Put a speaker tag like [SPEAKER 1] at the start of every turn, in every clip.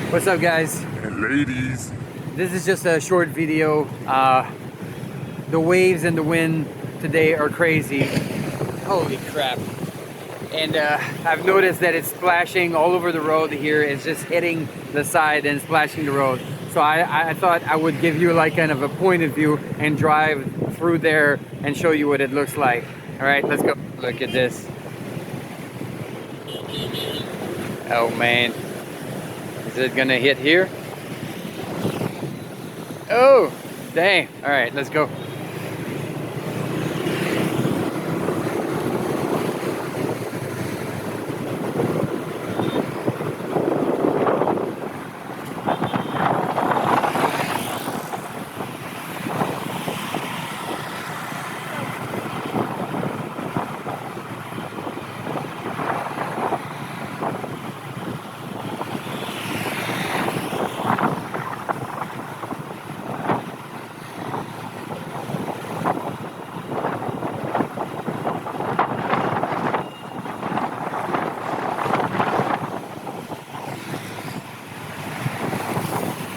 [SPEAKER 1] What's up, guys?
[SPEAKER 2] And ladies.
[SPEAKER 1] This is just a short video. The waves and the wind today are crazy. Holy crap. And I've noticed that it's splashing all over the road here. It's just hitting the side and splashing the road. So I thought I would give you like kind of a point of view and drive through there and show you what it looks like. All right, let's go. Look at this. Oh man. Is it gonna hit here? Oh, dang. All right, let's go.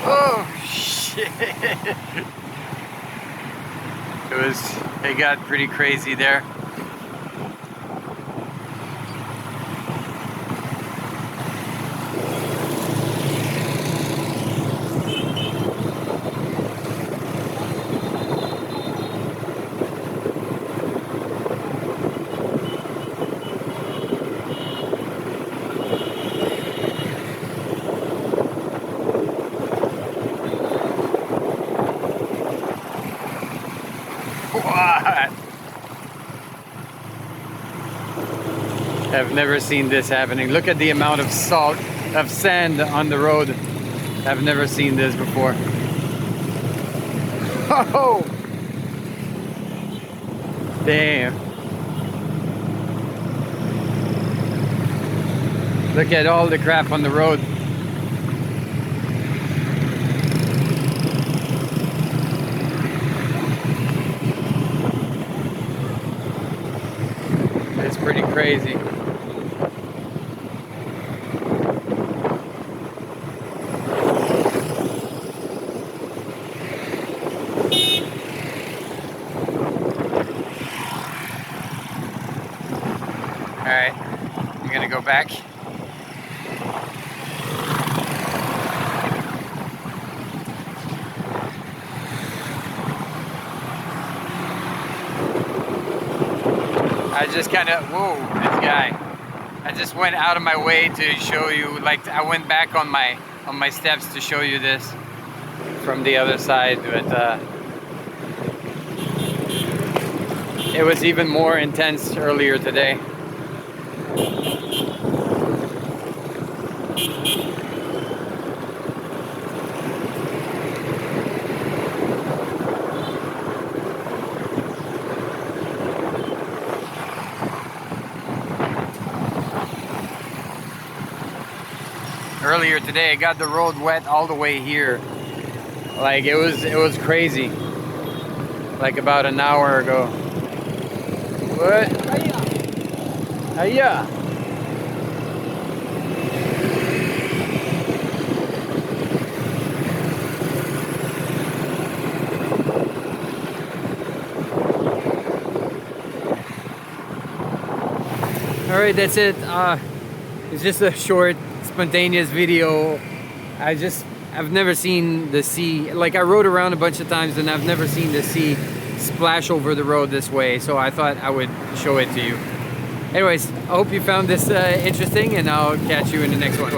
[SPEAKER 1] Oh shit! It got pretty crazy there. What? I've never seen this happening. Look at the amount of sand on the road. I've never seen this before. Oh! Damn. Look at all the crap on the road. It's pretty crazy. Alright, I'm gonna go back. I just kind of, whoa, this guy. I just went out of my way to show you, like I went back on my steps to show you this from the other side, but it was even more intense earlier today. Earlier today, I got the road wet all the way here. Like it was crazy. Like about an hour ago. What? Hiya. All right, that's it. It's just a short, spontaneous video. I've never seen the sea. Like I rode around a bunch of times and I've never seen the sea splash over the road this way. So I thought I would show it to you. Anyways, I hope you found this interesting and I'll catch you in the next one.